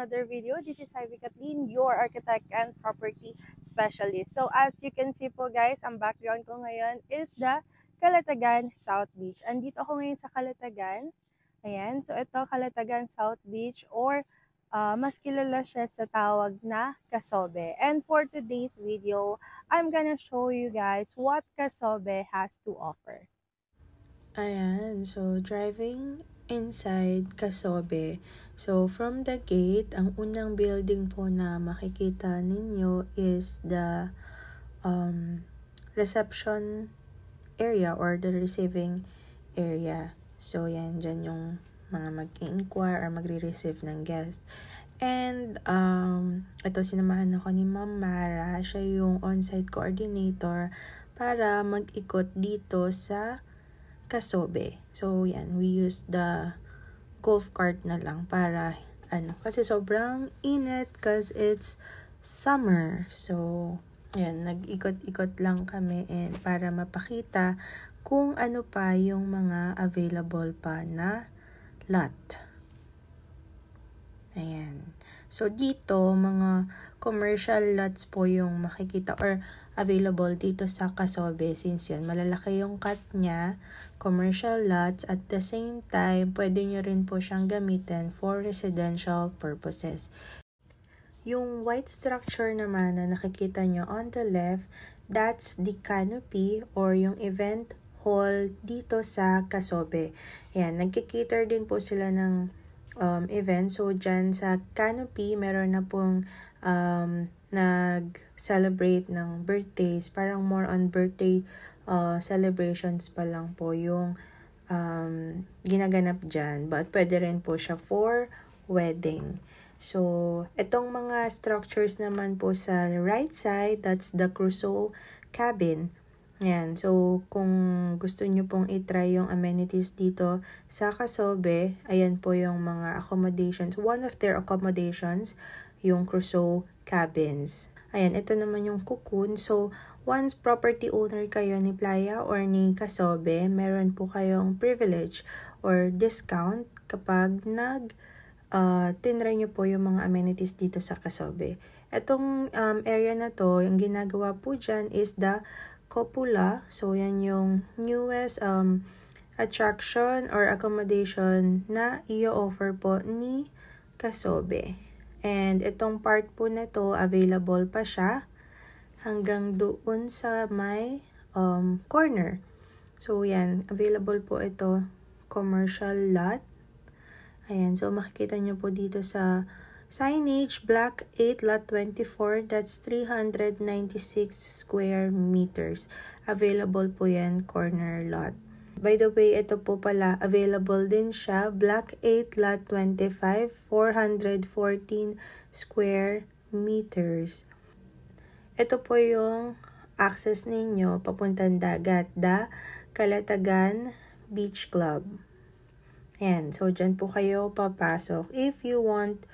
another video. This is Ivy Kathleen, your architect and property specialist. So as you can see po guys, ang background ko ngayon is the Calatagan South Beach. Andito ako ngayon sa Calatagan. Ayan, so ito Calatagan South Beach or mas kilala siya sa tawag na Casobe. And for today's video, I'm gonna show you guys what Casobe has to offer. Ayan, so driving inside Casobe. So from the gate, ang unang building po na makikita ninyo is the reception area or the receiving area. So yan, dyan yung mga mag-inquire or magre-receive ng guest. And ito sinamahan ako ni Ma'am Mara, siya yung on-site coordinator para mag-ikot dito sa Casobe. So, yan. We use the golf cart na lang para, kasi sobrang init because it's summer. So, yan. Nag-ikot-ikot lang kami and para mapakita kung ano pa yung mga available pa na lot. Ayan. So, dito, mga commercial lots po yung makikita or available dito sa Casobe since yan, malalaki yung cut niya, commercial lots, at the same time, pwede nyo rin po siyang gamitin for residential purposes. Yung white structure naman na nakikita nyo on the left, that's the canopy or yung event hall dito sa Casobe. Yan, nagkikater din po sila ng event. So, dyan sa canopy, meron na pong nag-celebrate ng birthdays. Parang more on birthday celebrations pa lang po yung ginaganap dyan. But pwede rin po siya for wedding. So, itong mga structures naman po sa right side, that's the Crusoe cabin. Yan. So, kung gusto nyo pong itry yung amenities dito sa Casobe, ayan po yung mga accommodations. One of their accommodations, yung Crusoe cabins. Ayan, ito naman yung cocoon. So, once property owner kayo ni Playa or ni Casobe, meron po kayong privilege or discount kapag tinry nyo po yung mga amenities dito sa Casobe. Itong area na to, yung ginagawa po dyan is the Copula. So, yan yung newest attraction or accommodation na i-offer po ni Casobe. And itong part po na to, available pa siya hanggang doon sa may corner. So, yan. Available po ito, commercial lot. Ayan. So, makikita nyo po dito sa signage, Block 8, Lot 24, that's 396 square meters. Available po yan, corner lot. By the way, ito po pala, available din siya, Block 8, Lot 25, 414 square meters. Ito po yung access ninyo papuntang dagat, the Calatagan Beach Club. Ayan, so dyan po kayo papasok if you want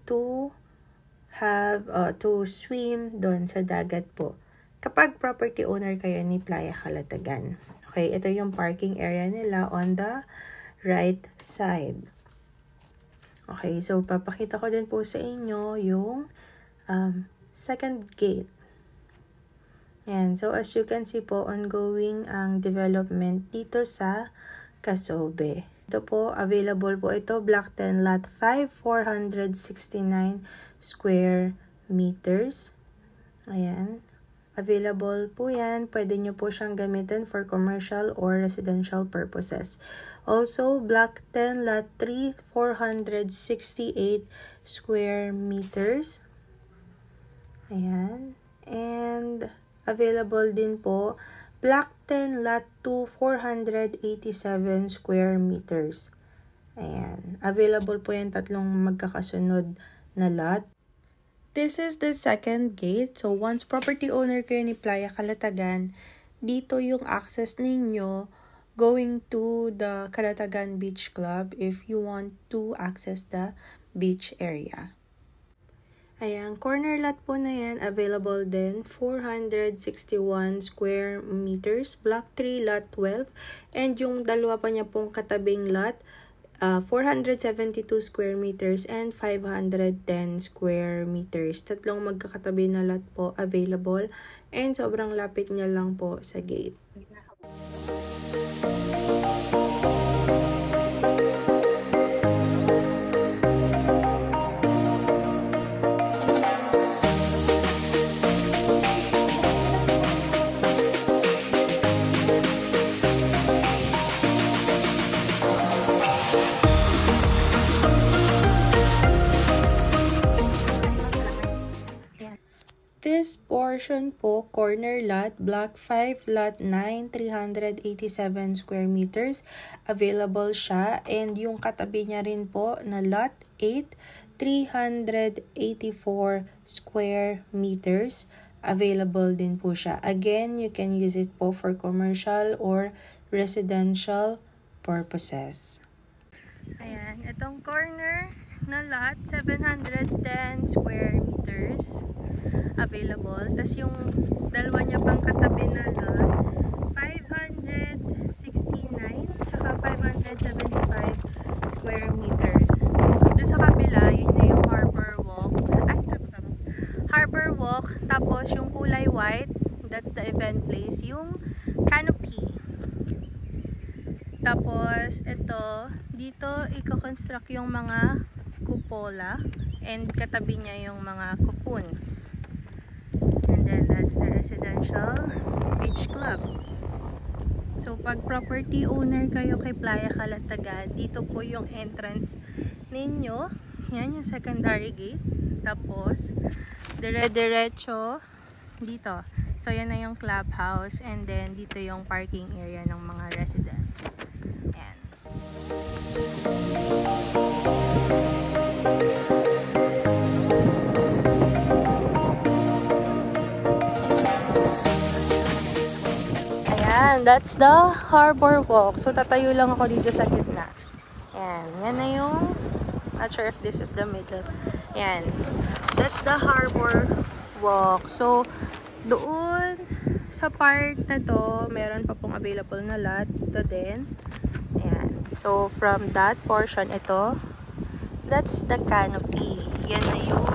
to have to swim doon sa dagat po kapag property owner kayo ni Playa Calatagan. Okay, ito yung parking area nila on the right side. Okay, so papakita ko din po sa inyo yung second gate. Yan, so as you can see po, ongoing ang development dito sa Casobe. Ito po, available po ito, Block 10, Lot 5, 469 square meters. Ayan. Available po yan. Pwede nyo po siyang gamitin for commercial or residential purposes. Also, Block 10, Lot 3, 468 square meters. Ayan. And available din po, Block 10, Lot 2, 487 square meters. Ayan. Available po yan tatlong magkakasunod na lot. This is the second gate. So, once property owner kayo ni Playa Calatagan, dito yung access ninyo going to the Calatagan Beach Club if you want to access the beach area. Ayan, corner lot po na yan, available din, 461 square meters, Block 3, Lot 12. And yung dalawa pa niya pong katabing lot, 472 square meters and 510 square meters. Tatlong magkakatabi na lot po available and sobrang lapit niya lang po sa gate. This portion po, corner lot, block 5, lot 9, 387 square meters. Available siya. And yung katabi niya rin po na lot 8, 384 square meters. Available din po siya. Again, you can use it po for commercial or residential purposes. Ayan, itong corner na lot, 710 square meters. Available. Tapos yung dalawa niya pang katabi na lot, 569 tsaka 575 square meters. Doon sa kabila, yun na yung Harbor Walk. Harbor Walk. Tapos yung kulay white, that's the event place. Yung canopy. Tapos ito, dito i-construct yung mga cupola and katabi niya yung mga cocoons. And then that's the residential beach club. So pag property owner kayo kay Playa Calatagan, dito po yung entrance ninyo. Yan yung secondary gate. Tapos dire-diretso dito. So yan na yung clubhouse and then dito yung parking area ng mga residents. Yan. Ayan, that's the Harbor Walk. So, tatayo lang ako dito sa gitna. Ayan, yan na yung, not sure if this is the middle. Ayan, that's the Harbor Walk. So, doon sa part na to, meron pa pong available na lot. Ito din. Ayan. So, from that portion, ito, that's the canopy. Yan na yung,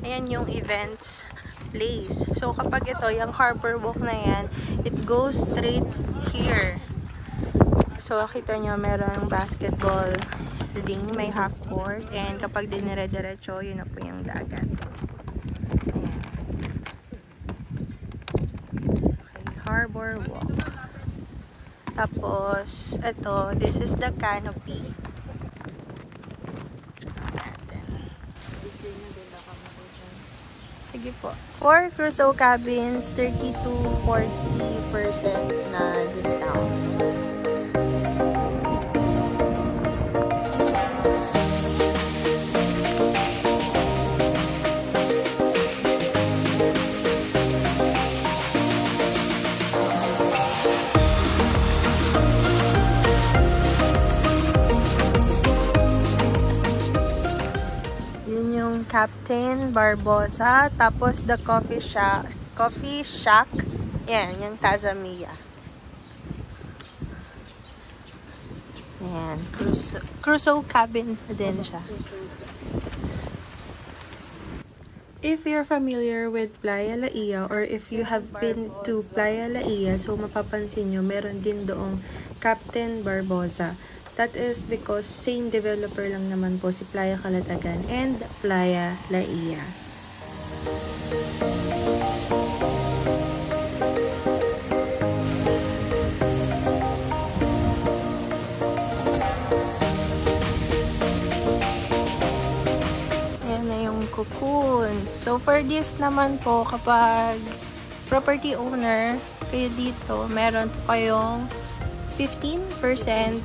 ayan yung events place. So, kapag ito, yung Harbor Walk na yan, it goes straight here. So, kita nyo, merong basketball ring, may half court, and kapag dinire-diretso, yun na po yung dagat. Ayan. Okay, Harbor Walk. Tapos, ito, this is the canopy. Sige po. For Crusoe cabins, 30 to 40% na discount. Captain Barbosa, tapos the coffee shack, yan, yung Tazamia. Yan, Crusoe cabin din siya. If you're familiar with Playa Laia or if you have been to Playa Laia, so mapapansin nyo, meron din doong Captain Barbosa. That is because same developer lang naman po si Playa Calatagan and Playa Laia. Yan na yung cocoons. So for this naman po, kapag property owner kayo dito, meron po kayong 15%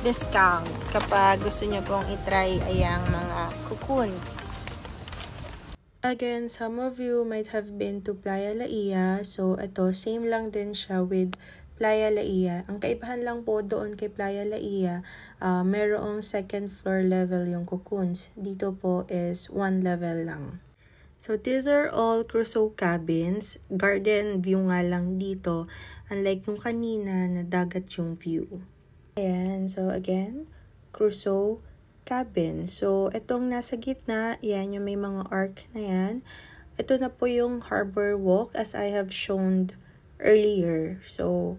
discount kapag gusto nyo pong itry ayang mga cocoons. Again, some of you might have been to Playa Laia. So, ito, same lang din siya with Playa Laia. Ang kaibahan lang po doon kay Playa Laia, merong second floor level yung cocoons. Dito po is 1 level lang. So, these are all Crusoe cabins. Garden view nga lang dito. Unlike yung kanina na dagat yung view. Ayan, so again, Crusoe cabin. So, itong nasa gitna, yan yung may mga arc na yan. Ito na po yung harbor walk as I have shown earlier. So,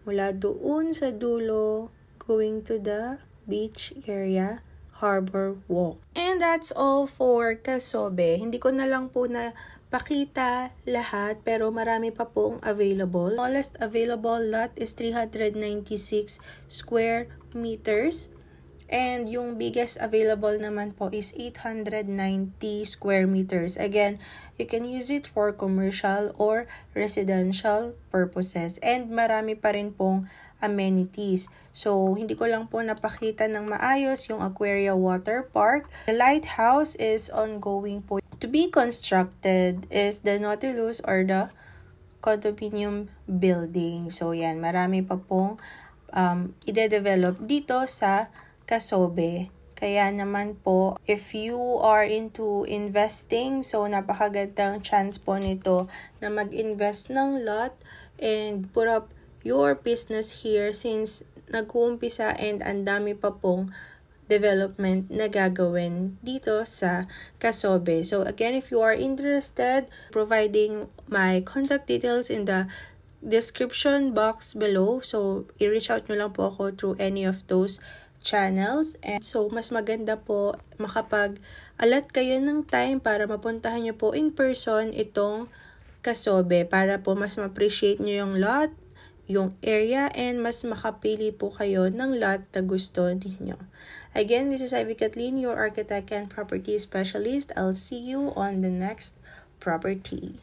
mula doon sa dulo, going to the beach area, harbor walk. And that's all for Casobe. Hindi ko na lang po na pakita lahat pero marami pa pong available. Smallest available lot is 396 square meters. And yung biggest available naman po is 890 square meters. Again, you can use it for commercial or residential purposes. And marami pa rin pong amenities. So, hindi ko lang po napakita ng maayos yung Aquaria Water Park. The lighthouse is ongoing po. To be constructed is the Nautilus or the condominium building. So, yan. Marami pa pong ide-develop dito sa Casobe. Kaya naman po, if you are into investing, so napakagandang chance po nito na mag-invest ng lot and put up your business here since nag-uumpisa and ang dami pa pong development na gagawin dito sa Casobe. So again, if you are interested, providing my contact details in the description box below. So i-reach out nyo lang po ako through any of those channels. And so, mas maganda po makapag-allot kayo ng time para mapuntahan nyo po in person itong Casobe para po mas ma-appreciate nyo yung lot, yung area, and mas makapili po kayo ng lot na gusto ninyo. Again, this is Ivy Kathleen, your architect and property specialist. I'll see you on the next property.